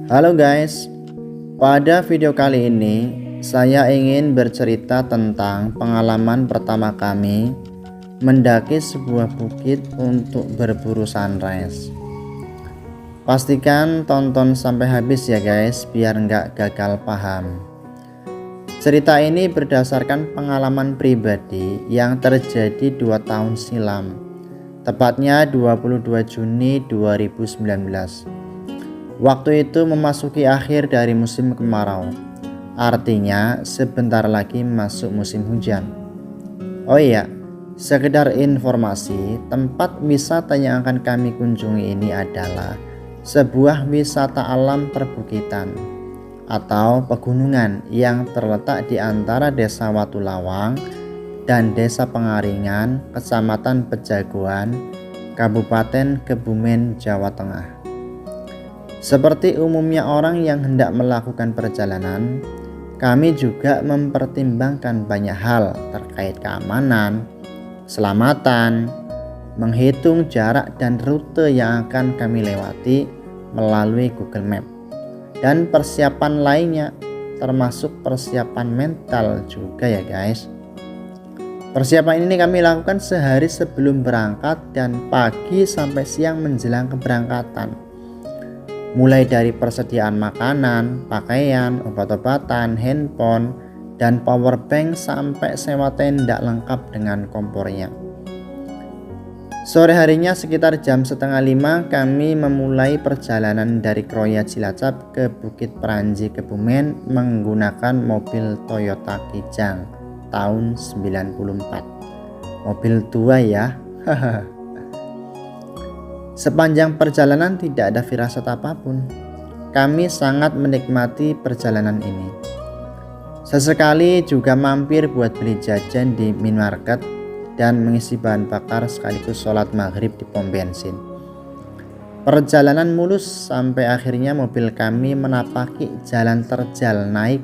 Halo guys, pada video kali ini saya ingin bercerita tentang pengalaman pertama kami mendaki sebuah bukit untuk berburu sunrise. Pastikan tonton sampai habis ya guys, biar nggak gagal paham. Cerita ini berdasarkan pengalaman pribadi yang terjadi 2 tahun silam, tepatnya 22 Juni 2019. Waktu itu memasuki akhir dari musim kemarau, artinya sebentar lagi masuk musim hujan. Oh iya, sekedar informasi, tempat wisata yang akan kami kunjungi ini adalah sebuah wisata alam perbukitan atau pegunungan yang terletak di antara Desa Watulawang dan Desa Pengaringan, Kecamatan Pejagoan, Kabupaten Kebumen, Jawa Tengah. Seperti umumnya orang yang hendak melakukan perjalanan, kami juga mempertimbangkan banyak hal terkait keamanan, keselamatan, menghitung jarak dan rute yang akan kami lewati melalui Google Map, dan persiapan lainnya termasuk persiapan mental juga ya guys. Persiapan ini kami lakukan sehari sebelum berangkat dan pagi sampai siang menjelang keberangkatan. Mulai dari persediaan makanan, pakaian, obat-obatan, handphone, dan power bank sampai sewa tenda lengkap dengan kompornya. Sore harinya sekitar jam 4:30 kami memulai perjalanan dari Kroya Cilacap ke Bukit Peranji Kebumen menggunakan mobil Toyota Kijang tahun 94. Mobil tua ya. Sepanjang perjalanan tidak ada firasat apapun. Kami sangat menikmati perjalanan ini. Sesekali juga mampir buat beli jajan di minimarket dan mengisi bahan bakar sekaligus sholat maghrib di pom bensin. Perjalanan mulus sampai akhirnya mobil kami menapaki jalan terjal naik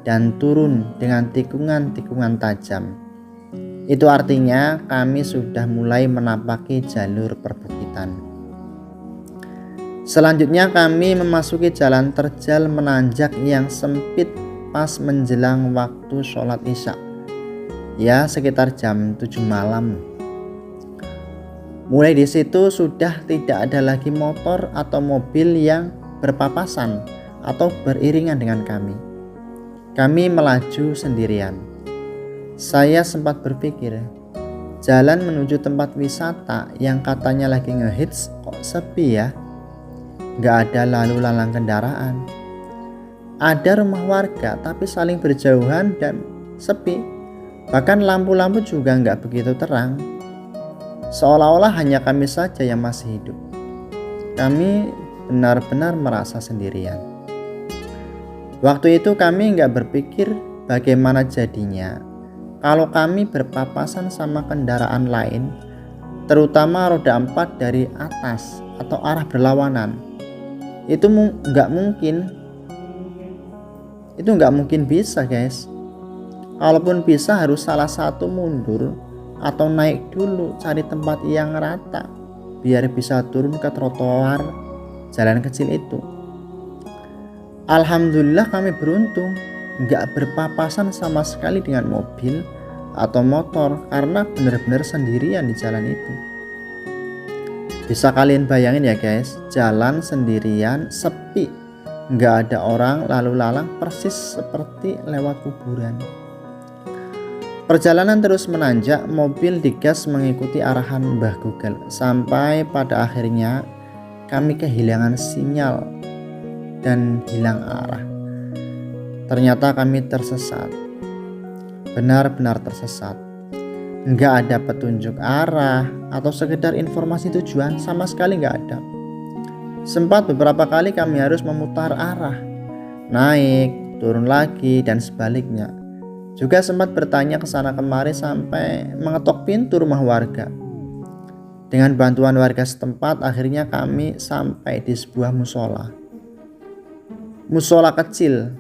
dan turun dengan tikungan-tikungan tajam. Itu artinya kami sudah mulai menapaki jalur perbukitan. Selanjutnya kami memasuki jalan terjal menanjak yang sempit pas menjelang waktu sholat isya. Ya, sekitar jam 7 malam. Mulai di situ sudah tidak ada lagi motor atau mobil yang berpapasan atau beriringan dengan kami. Kami melaju sendirian. Saya sempat berpikir, jalan menuju tempat wisata yang katanya lagi ngehits kok sepi ya? Gak ada lalu lalang kendaraan. Ada rumah warga tapi saling berjauhan dan sepi. Bahkan lampu-lampu juga gak begitu terang. Seolah-olah hanya kami saja yang masih hidup. Kami benar-benar merasa sendirian. Waktu itu kami gak berpikir bagaimana jadinya kalau kami berpapasan sama kendaraan lain, terutama roda 4 dari atas atau arah berlawanan. Itu nggak mungkin bisa guys. Kalaupun bisa harus salah satu mundur atau naik dulu cari tempat yang rata biar bisa turun ke trotoar jalan kecil itu. Alhamdulillah kami beruntung nggak berpapasan sama sekali dengan mobil atau motor karena benar-benar sendirian di jalan itu. Bisa kalian bayangin ya guys, jalan sendirian sepi, nggak ada orang lalu lalang, persis seperti lewat kuburan. Perjalanan terus menanjak, mobil digas mengikuti arahan Mbah Google sampai pada akhirnya kami kehilangan sinyal dan hilang arah. Ternyata kami tersesat, benar-benar tersesat. Nggak ada petunjuk arah atau sekedar informasi tujuan, sama sekali nggak ada. Sempat beberapa kali kami harus memutar arah, naik, turun lagi, dan sebaliknya. Juga sempat bertanya ke sana kemari sampai mengetok pintu rumah warga. Dengan bantuan warga setempat, akhirnya kami sampai di sebuah musola. Musola kecil.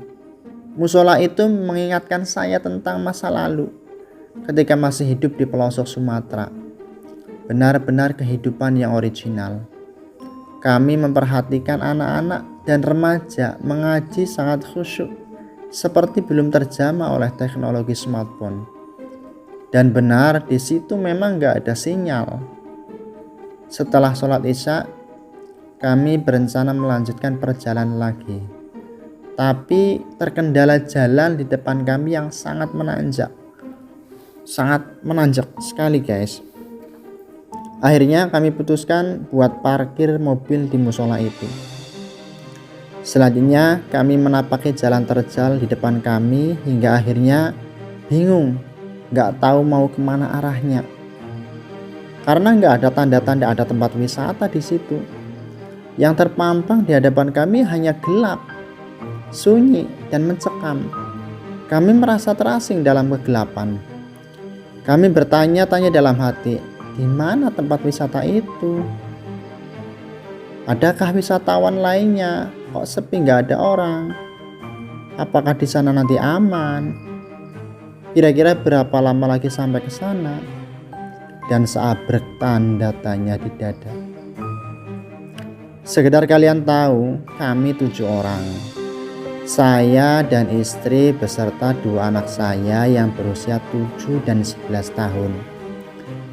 Musola itu mengingatkan saya tentang masa lalu ketika masih hidup di pelosok Sumatera. Benar-benar kehidupan yang original. Kami memperhatikan anak-anak dan remaja mengaji sangat khusyuk, seperti belum terjamah oleh teknologi smartphone. Dan benar, di situ memang gak ada sinyal. Setelah sholat Isya, kami berencana melanjutkan perjalanan lagi. Tapi terkendala jalan di depan kami yang sangat menanjak. Sangat menanjak sekali guys. Akhirnya kami putuskan buat parkir mobil di musola itu. Selanjutnya kami menapaki jalan terjal di depan kami hingga akhirnya bingung, gak tahu mau kemana arahnya. Karena gak ada tanda-tanda ada tempat wisata di situ. Yang terpampang di hadapan kami hanya gelap, sunyi dan mencekam. Kami merasa terasing dalam kegelapan. Kami bertanya-tanya dalam hati, di mana tempat wisata itu? Adakah wisatawan lainnya? Kok sepi gak ada orang? Apakah di sana nanti aman? Kira-kira berapa lama lagi sampai ke sana? Dan seabrek tanda tanya di dada. Sekedar kalian tahu, kami 7 orang. Saya dan istri beserta 2 anak saya yang berusia 7 dan 11 tahun.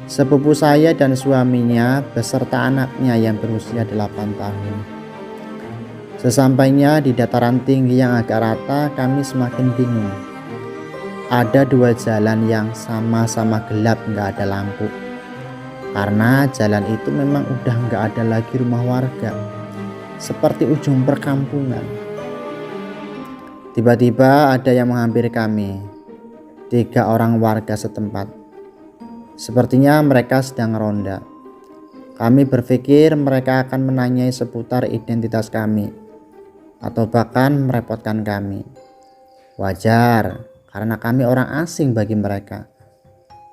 Sepupu saya dan suaminya beserta anaknya yang berusia 8 tahun. Sesampainya di dataran tinggi yang agak rata, kami semakin bingung. Ada 2 jalan yang sama-sama gelap, gak ada lampu. Karena jalan itu memang udah gak ada lagi rumah warga, seperti ujung perkampungan. Tiba-tiba ada yang menghampiri kami. 3 orang warga setempat. Sepertinya mereka sedang ronda. Kami berpikir mereka akan menanyai seputar identitas kami, atau bahkan merepotkan kami. Wajar, karena kami orang asing bagi mereka.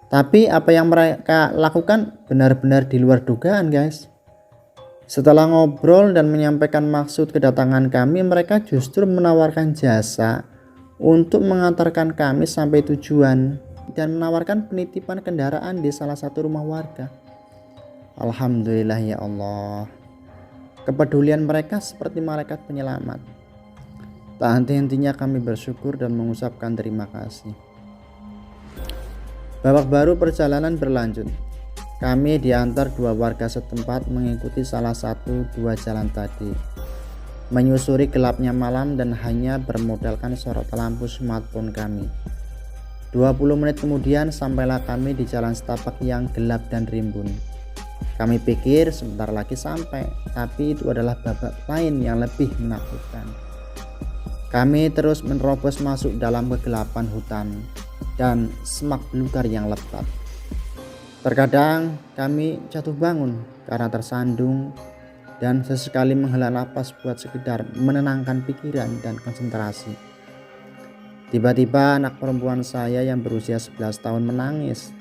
Tapi apa yang mereka lakukan benar-benar di luar dugaan guys. Setelah ngobrol dan menyampaikan maksud kedatangan kami, mereka justru menawarkan jasa untuk mengantarkan kami sampai tujuan dan menawarkan penitipan kendaraan di salah satu rumah warga. Alhamdulillah ya Allah. Kepedulian mereka seperti malaikat penyelamat. Tak henti-hentinya kami bersyukur dan mengucapkan terima kasih. Babak baru perjalanan berlanjut. Kami diantar 2 warga setempat mengikuti salah satu 2 jalan tadi, menyusuri gelapnya malam dan hanya bermodalkan sorot lampu smartphone kami. 20 menit kemudian sampailah kami di jalan setapak yang gelap dan rimbun. Kami pikir sebentar lagi sampai, tapi itu adalah babak lain yang lebih menakutkan. Kami terus menerobos masuk dalam kegelapan hutan dan semak belukar yang lebat. Terkadang kami jatuh bangun karena tersandung dan sesekali menghela napas buat sekedar menenangkan pikiran dan konsentrasi. Tiba-tiba anak perempuan saya yang berusia 11 tahun menangis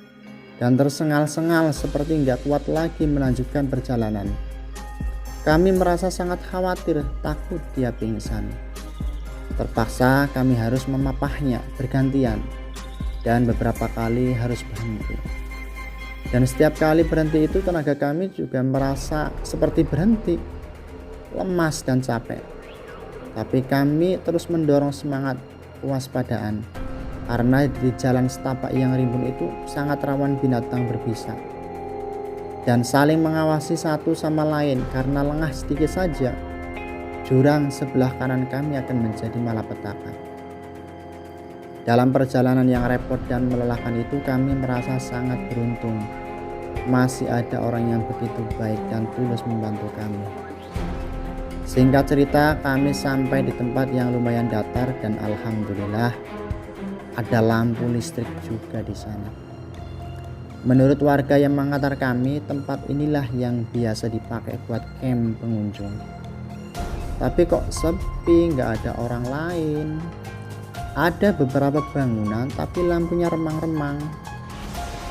dan tersengal-sengal seperti nggak kuat lagi melanjutkan perjalanan. Kami merasa sangat khawatir, takut dia pingsan. Terpaksa kami harus memapahnya bergantian dan beberapa kali harus berhenti. Dan setiap kali berhenti itu tenaga kami juga merasa seperti berhenti, lemas dan capek. Tapi kami terus mendorong semangat kewaspadaan karena di jalan setapak yang rimbun itu sangat rawan binatang berbisa. Dan saling mengawasi satu sama lain karena lengah sedikit saja, jurang sebelah kanan kami akan menjadi malapetaka. Dalam perjalanan yang repot dan melelahkan itu kami merasa sangat beruntung. Masih ada orang yang begitu baik dan tulus membantu kami. Singkat cerita, kami sampai di tempat yang lumayan datar dan alhamdulillah ada lampu listrik juga di sana. Menurut warga yang mengantar kami, tempat inilah yang biasa dipakai buat camp pengunjung. Tapi kok sepi, nggak ada orang lain. Ada beberapa bangunan tapi lampunya remang-remang.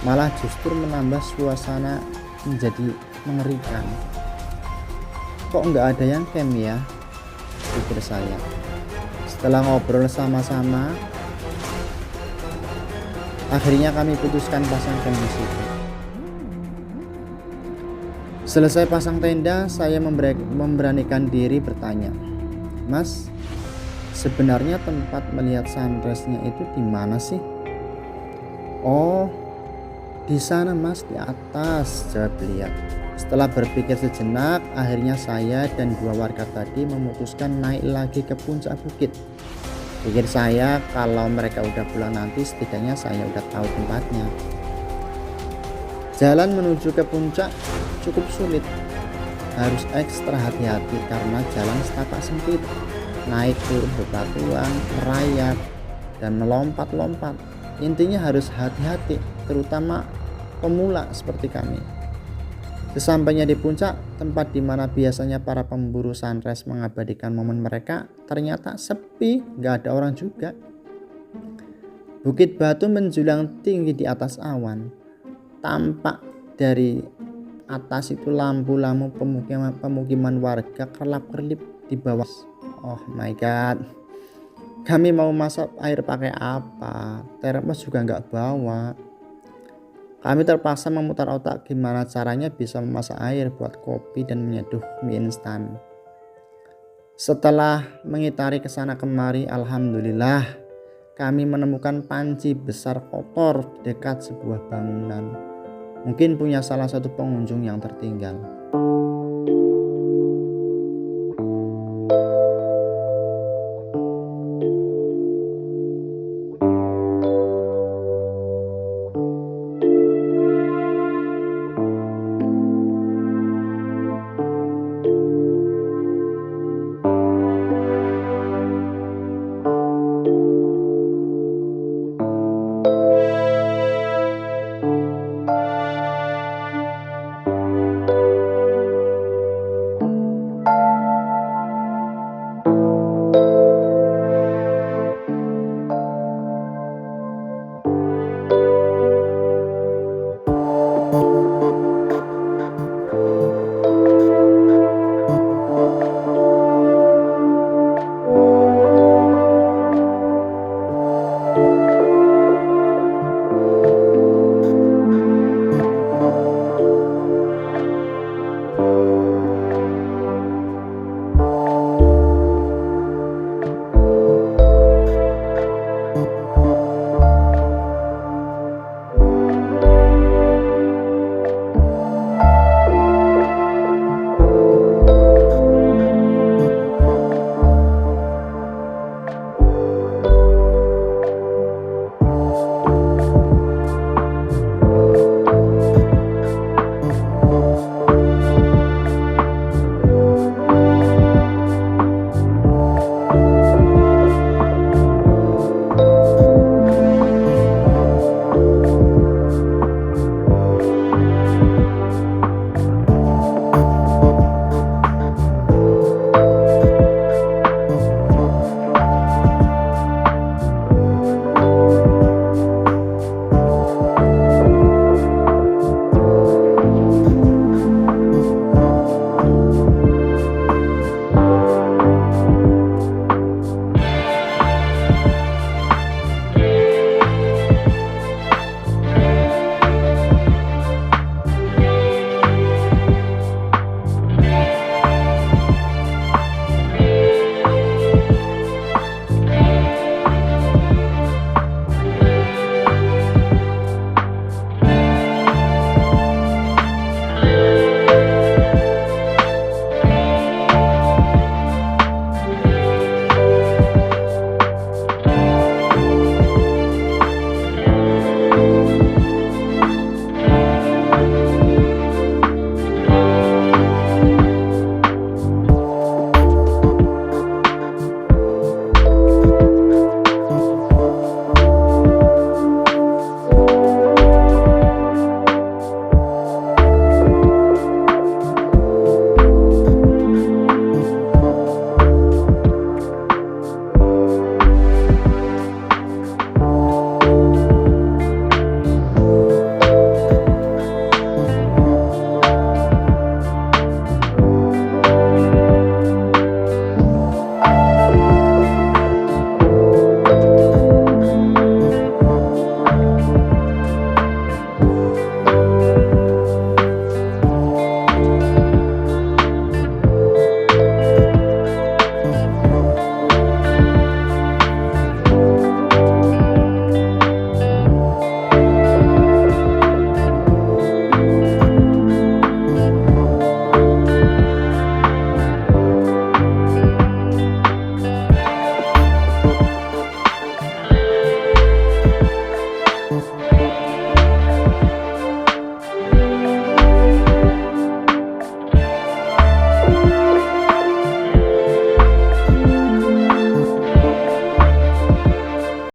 Malah justru menambah suasana menjadi mengerikan. Kok nggak ada yang camp ya? Pikir saya. Setelah ngobrol sama-sama, akhirnya kami putuskan pasang camp di situ. Selesai pasang tenda, saya memberanikan diri bertanya, "Mas, sebenarnya tempat melihat sunrise-nya itu di mana sih?" "Oh, di sana Mas, di atas," jawab beliau. Setelah berpikir sejenak, akhirnya saya dan dua warga tadi memutuskan naik lagi ke puncak bukit. Pikir saya, kalau mereka udah pulang nanti setidaknya saya udah tahu tempatnya. Jalan menuju ke puncak cukup sulit. Harus ekstra hati-hati karena jalan setapak sempit. Naik turun bebatuan, merayap, dan melompat-lompat. Intinya harus hati-hati, terutama pemula seperti kami. Sesampainya di puncak, tempat di mana biasanya para pemburu sunrise mengabadikan momen mereka, ternyata sepi, nggak ada orang juga. Bukit batu menjulang tinggi di atas awan. Tampak dari atas itu lampu-lampu pemukiman warga kerlap-kerlip di bawah. Oh my god. Kami mau masak air pakai apa? Termos juga nggak bawa. Kami terpaksa memutar otak gimana caranya bisa memasak air buat kopi dan menyeduh mie instan. Setelah mengitari kesana kemari, alhamdulillah kami menemukan panci besar kotor di dekat sebuah bangunan. Mungkin punya salah satu pengunjung yang tertinggal.